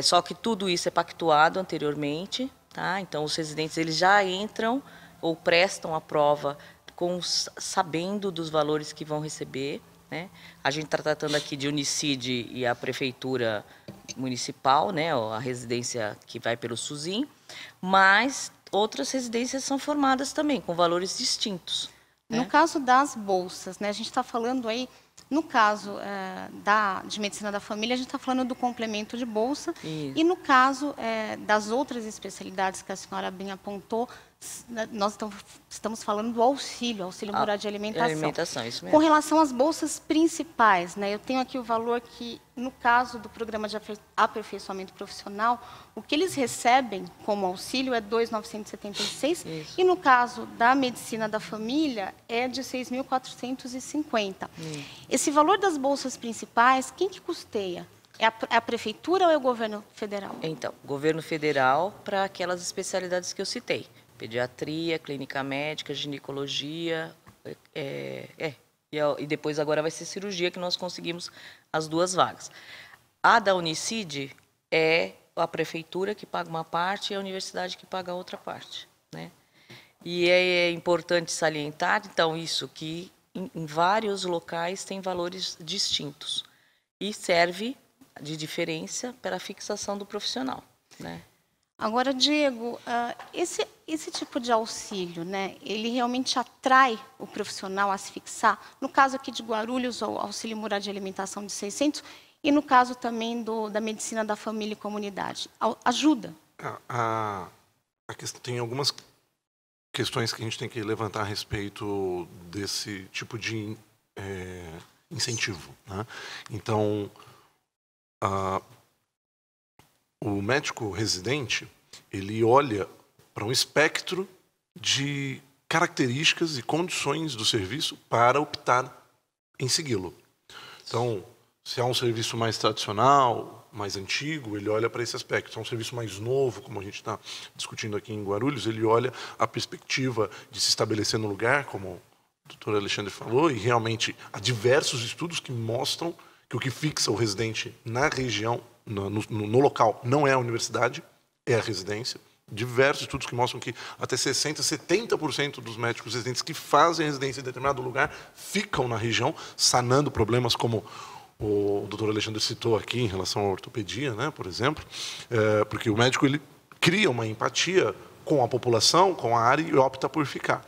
Só que tudo isso é pactuado anteriormente, tá? Então, os residentes eles já entram ou prestam a prova sabendo dos valores que vão receber. Né? A gente está tratando aqui de Unicid e a prefeitura municipal, né? A residência que vai pelo SUSIM, mas outras residências são formadas também, com valores distintos. Né? No caso das bolsas, né? A gente está falando aí, no caso de medicina da família, a gente está falando do complemento de bolsa. Isso. E no caso das outras especialidades que a senhora bem apontou, nós estamos falando do auxílio moradia e alimentação. Isso mesmo. Com relação às bolsas principais, né? Eu tenho aqui o valor que, no caso do programa de aperfeiçoamento profissional, o que eles recebem como auxílio é R$ 2.976, e no caso da medicina da família é de R$ 6.450. Esse valor das bolsas principais, quem que custeia? É a prefeitura ou é o governo federal? Então, governo federal para aquelas especialidades que eu citei. Pediatria, clínica médica, ginecologia, e depois agora vai ser cirurgia, que nós conseguimos as 2 vagas. A da Unicid é a prefeitura que paga uma parte e a universidade que paga a outra parte, né? E é importante salientar, então, isso que em vários locais tem valores distintos e serve de diferença para a fixação do profissional, né? Agora, Diego, esse tipo de auxílio, né, ele realmente atrai o profissional a se fixar? No caso aqui de Guarulhos, o auxílio moradia e alimentação de 600, e no caso também da medicina da família e comunidade. Ajuda? Tem algumas questões que a gente tem que levantar a respeito desse tipo de incentivo, né? Então, o médico residente, ele olha para um espectro de características e condições do serviço para optar em segui-lo. Então, se é um serviço mais tradicional, mais antigo, ele olha para esse aspecto. Se é um serviço mais novo, como a gente está discutindo aqui em Guarulhos, ele olha a perspectiva de se estabelecer no lugar, como o doutor Alexandre falou, e realmente há diversos estudos que mostram que o que fixa o residente na região, no local, não é a universidade, é a residência. Diversos estudos que mostram que até 60%, 70% dos médicos residentes que fazem residência em determinado lugar ficam na região, sanando problemas como o doutor Alexandre citou aqui em relação à ortopedia, né, por exemplo, porque o médico ele cria uma empatia com a população, com a área e opta por ficar.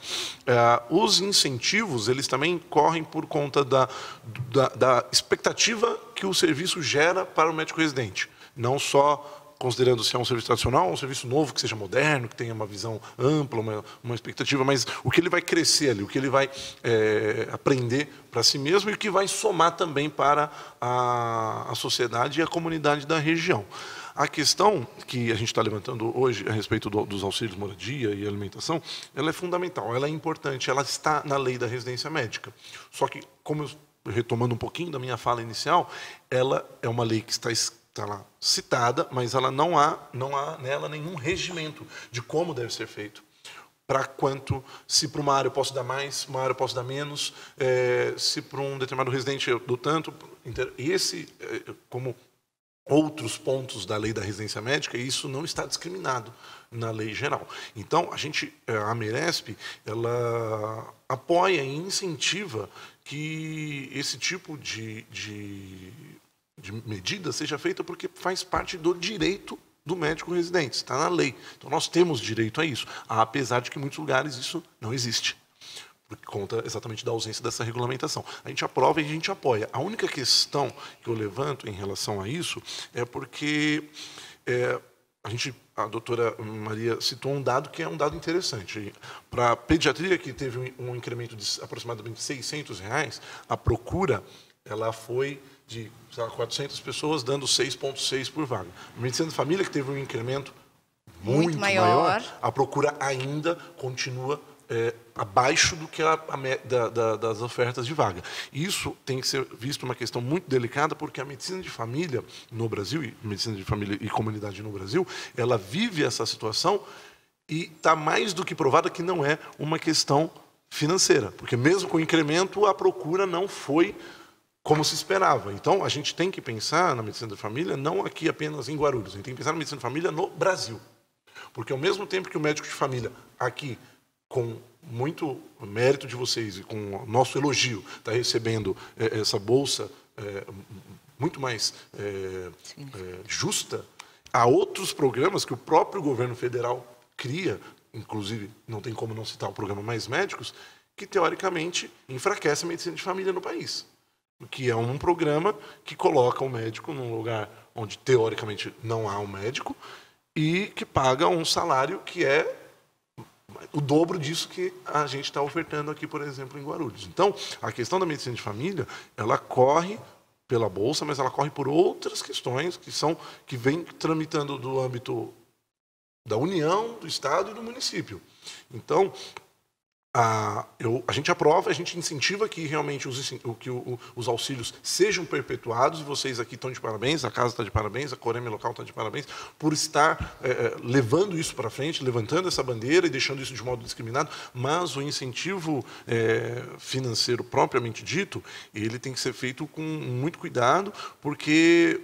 Os incentivos, eles também correm por conta da expectativa que o serviço gera para o médico residente. Não só considerando se é um serviço tradicional, um serviço novo, que seja moderno, que tenha uma visão ampla, uma expectativa, mas o que ele vai crescer ali, o que ele vai aprender para si mesmo e o que vai somar também para a sociedade e a comunidade da região. A questão que a gente está levantando hoje a respeito dos auxílios moradia e alimentação, ela é fundamental, ela é importante, ela está na lei da residência médica. Só que, retomando um pouquinho da minha fala inicial, ela é uma lei que está lá citada, mas ela não há nela nenhum regimento de como deve ser feito. Para quanto, se para uma área eu posso dar mais, uma área eu posso dar menos, se para um determinado residente eu dou tanto. Como outros pontos da lei da residência médica, isso não está discriminado na lei geral. Então, a Meresp, ela apoia e incentiva que esse tipo de medida seja feita porque faz parte do direito do médico residente, está na lei. Então, nós temos direito a isso, apesar de que em muitos lugares isso não existe, por conta exatamente da ausência dessa regulamentação. A gente aprova e a gente apoia. A única questão que eu levanto em relação a isso é porque a doutora Maria citou um dado que é um dado interessante. Para a pediatria, que teve um incremento de aproximadamente R$600, a procura ela foi de 400 pessoas, dando 6,6 por vaga. A medicina de família, que teve um incremento muito maior, a procura ainda continua abaixo do que das ofertas de vaga. Isso tem que ser visto uma questão muito delicada, porque a medicina de família no Brasil, e medicina de família e comunidade no Brasil, ela vive essa situação e está mais do que provada que não é uma questão financeira, porque mesmo com o incremento, a procura não foi como se esperava. Então, a gente tem que pensar na medicina de família não aqui apenas em Guarulhos, a gente tem que pensar na medicina de família no Brasil. Porque ao mesmo tempo que o médico de família aqui, com muito mérito de vocês e com o nosso elogio, está recebendo essa bolsa muito mais justa, há outros programas que o próprio governo federal cria, inclusive, não tem como não citar o programa Mais Médicos, que, teoricamente, enfraquece a medicina de família no país. Que é um programa que coloca o médico num lugar onde, teoricamente, não há um médico e que paga um salário que é o dobro disso que a gente está ofertando aqui, por exemplo, em Guarulhos. Então, a questão da medicina de família, ela corre pela Bolsa, mas ela corre por outras questões que vêm tramitando do âmbito da União, do Estado e do município. Então, a gente aprova, a gente incentiva que realmente os auxílios sejam perpetuados, e vocês aqui estão de parabéns, a casa está de parabéns, a Coreme local está de parabéns, por estar levando isso para frente, levantando essa bandeira e deixando isso de modo discriminado, mas o incentivo financeiro propriamente dito, ele tem que ser feito com muito cuidado, porque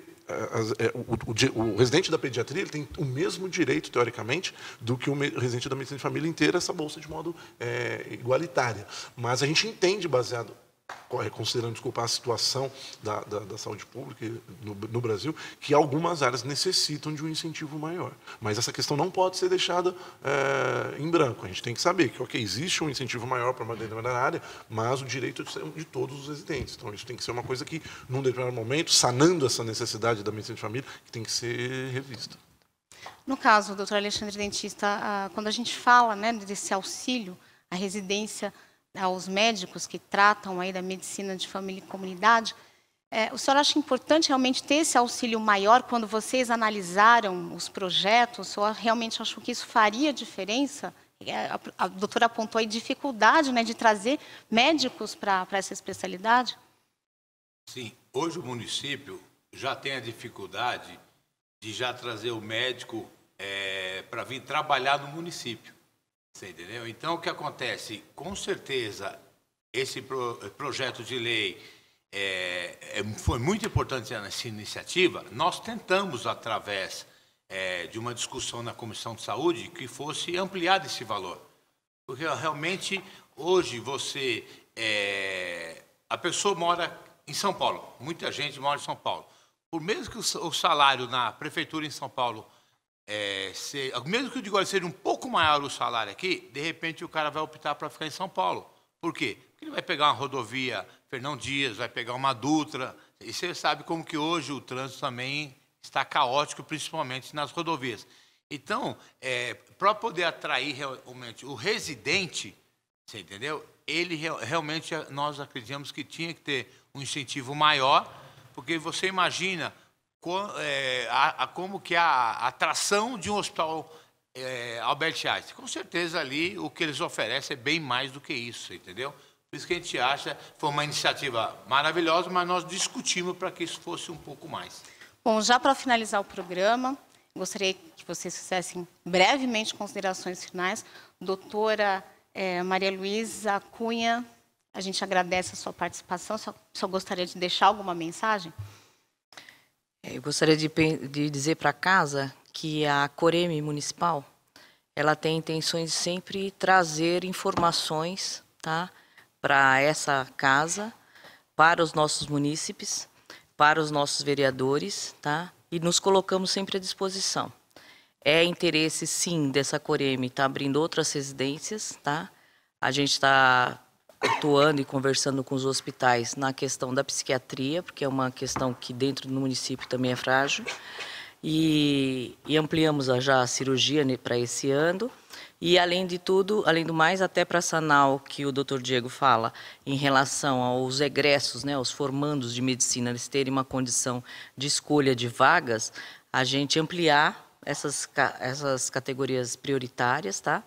o residente da pediatria ele tem o mesmo direito, teoricamente, do que o residente da medicina de família inteira, essa bolsa de modo igualitária. Mas a gente entende, baseado, considerando, desculpa, a situação da saúde pública no Brasil, que algumas áreas necessitam de um incentivo maior. Mas essa questão não pode ser deixada em branco. A gente tem que saber que, ok, existe um incentivo maior para uma determinada área, mas o direito de todos os residentes. Então, isso tem que ser uma coisa que, num determinado momento, sanando essa necessidade da medicina de família, que tem que ser revista. No caso, doutor Alexandre Dentista, quando a gente fala, né, desse auxílio à residência aos médicos que tratam aí da medicina de família e comunidade, o senhor acha importante realmente ter esse auxílio maior quando vocês analisaram os projetos? O senhor realmente achou que isso faria diferença? A doutora apontou aí dificuldade, né, de trazer médicos para essa especialidade? Sim, hoje o município já tem a dificuldade de já trazer o médico para vir trabalhar no município. Você entendeu? Então, o que acontece? Com certeza, esse projeto de lei foi muito importante nessa iniciativa. Nós tentamos, através de uma discussão na Comissão de Saúde, que fosse ampliado esse valor. Porque, realmente, hoje, a pessoa mora em São Paulo. Muita gente mora em São Paulo. Por mesmo que o salário na prefeitura em São Paulo mesmo que eu diga seja um pouco maior o salário aqui, de repente o cara vai optar para ficar em São Paulo. Por quê? Porque ele vai pegar uma rodovia Fernão Dias, vai pegar uma Dutra, e você sabe como que hoje o trânsito também está caótico, principalmente nas rodovias. Então, para poder atrair realmente o residente, você entendeu? Ele realmente, nós acreditamos que tinha que ter um incentivo maior, porque você imagina como que a atração de um hospital Albert Einstein. Com certeza ali o que eles oferecem é bem mais do que isso, entendeu? Por isso que a gente acha que foi uma iniciativa maravilhosa, mas nós discutimos para que isso fosse um pouco mais. Bom, já para finalizar o programa, gostaria que vocês fizessem brevemente considerações finais. Doutora Maria Luísa Cunha, a gente agradece a sua participação. Só gostaria de deixar alguma mensagem? Eu gostaria de dizer para a casa que a Coreme Municipal ela tem intenções de sempre trazer informações, tá, para essa casa, para os nossos munícipes, para os nossos vereadores, tá, e nos colocamos sempre à disposição. É interesse, sim, dessa Coreme estar abrindo outras residências, tá? A gente está atuando e conversando com os hospitais na questão da psiquiatria, porque é uma questão que dentro do município também é frágil, e ampliamos já a cirurgia para esse ano, e além de tudo, além do mais, até para sanar o que o doutor Diego fala, em relação aos egressos, né, aos formandos de medicina, eles terem uma condição de escolha de vagas, a gente ampliar essas categorias prioritárias, tá?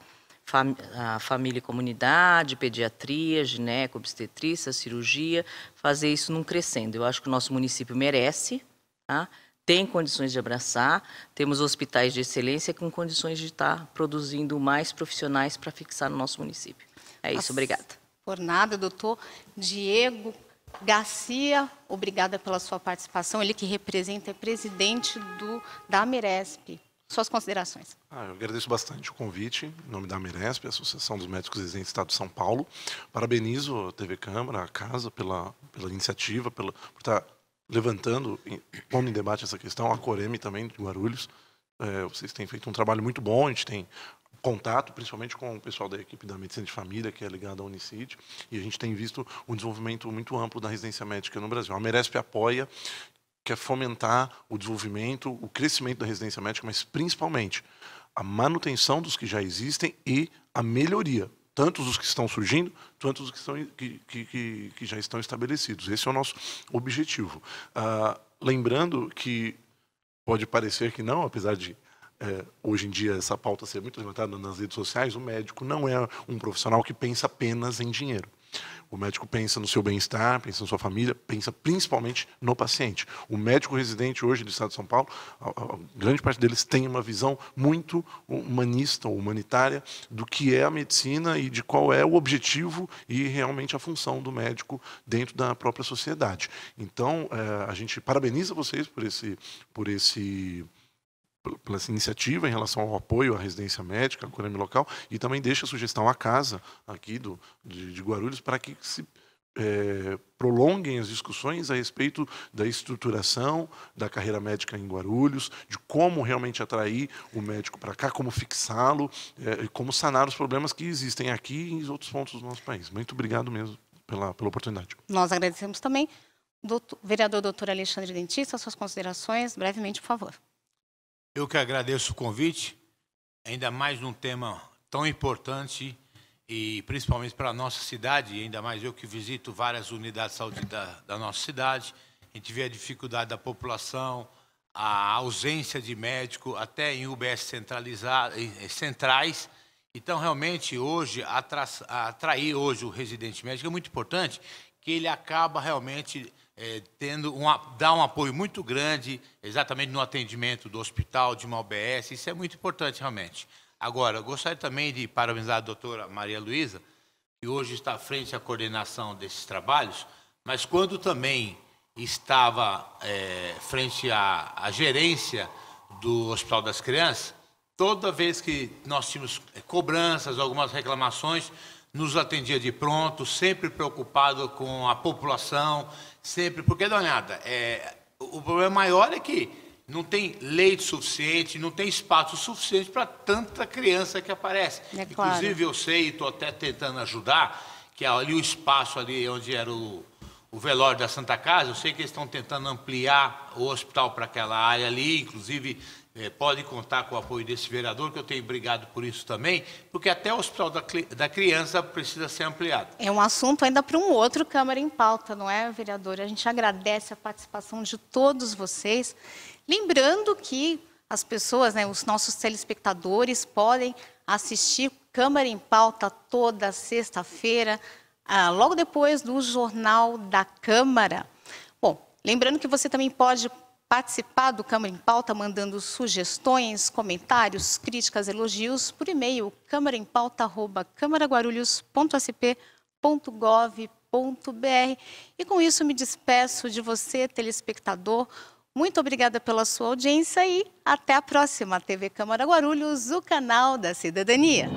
A família e comunidade, pediatria, gineco, obstetrícia, cirurgia, fazer isso num crescendo. Eu acho que o nosso município merece, tá? Tem condições de abraçar, temos hospitais de excelência com condições de estar produzindo mais profissionais para fixar no nosso município. É isso, obrigada. Por nada, doutor Diego Garcia, obrigada pela sua participação. Ele que representa, é presidente da Ameresp. Suas considerações. Eu agradeço bastante o convite, em nome da Ameresp, Associação dos Médicos Residentes do Estado de São Paulo. Parabenizo a TV Câmara, a casa, pela iniciativa, por estar levantando, pondo em debate essa questão, a Coreme também, de Guarulhos. Vocês têm feito um trabalho muito bom, a gente tem contato, principalmente com o pessoal da equipe da Medicina de Família, que é ligada à Unicid, e a gente tem visto um desenvolvimento muito amplo da residência médica no Brasil. A Ameresp apoia, quer fomentar o desenvolvimento, o crescimento da residência médica, mas principalmente a manutenção dos que já existem e a melhoria, tanto dos que estão surgindo, quanto dos que já estão estabelecidos. Esse é o nosso objetivo. Lembrando que pode parecer que não, apesar de hoje em dia essa pauta ser muito levantada nas redes sociais, o médico não é um profissional que pensa apenas em dinheiro. O médico pensa no seu bem-estar, pensa na sua família, pensa principalmente no paciente. O médico residente hoje do Estado de São Paulo, a grande parte deles tem uma visão muito humanista ou humanitária do que é a medicina e de qual é o objetivo e realmente a função do médico dentro da própria sociedade. Então, a gente parabeniza vocês por essa iniciativa em relação ao apoio à residência médica, ao CURAMI local, e também deixa a sugestão à casa aqui de Guarulhos para que se prolonguem as discussões a respeito da estruturação da carreira médica em Guarulhos, de como realmente atrair o médico para cá, como fixá-lo, e como sanar os problemas que existem aqui e em outros pontos do nosso país. Muito obrigado mesmo pela oportunidade. Nós agradecemos também. Vereador doutor Alexandre Dentista, suas considerações, brevemente, por favor. Eu que agradeço o convite, ainda mais num tema tão importante e principalmente para a nossa cidade, ainda mais eu que visito várias unidades de saúde da nossa cidade. A gente vê a dificuldade da população, a ausência de médico, até em UBS centrais. Então, realmente, hoje, atrair hoje o residente médico é muito importante, que ele acaba realmente dá um apoio muito grande exatamente no atendimento do hospital, de uma UBS. Isso é muito importante, realmente. Agora, eu gostaria também de parabenizar a doutora Maria Luísa, que hoje está à frente à coordenação desses trabalhos, mas quando também estava frente à gerência do Hospital das Crianças, toda vez que nós tínhamos cobranças, algumas reclamações, nos atendia de pronto, sempre preocupado com a população, sempre, porque dá uma olhada, o problema maior é que não tem leite suficiente, não tem espaço suficiente para tanta criança que aparece. Claro. Inclusive, eu sei, estou até tentando ajudar, que ali o espaço ali onde era o velório da Santa Casa, eu sei que eles estão tentando ampliar o hospital para aquela área ali, inclusive pode contar com o apoio desse vereador, que eu tenho brigado por isso também, porque até o Hospital da Criança precisa ser ampliado. É um assunto ainda para um outro Câmara em Pauta, não é, vereador? A gente agradece a participação de todos vocês. Lembrando que as pessoas, os nossos telespectadores, podem assistir Câmara em Pauta toda sexta-feira, logo depois do Jornal da Câmara. Bom, lembrando que você também pode participar do Câmara em Pauta mandando sugestões, comentários, críticas, elogios por e-mail câmaraemPauta@câmaraguarulhos.sp.gov.br. E com isso me despeço de você, telespectador. Muito obrigada pela sua audiência e até a próxima TV Câmara Guarulhos, o canal da cidadania.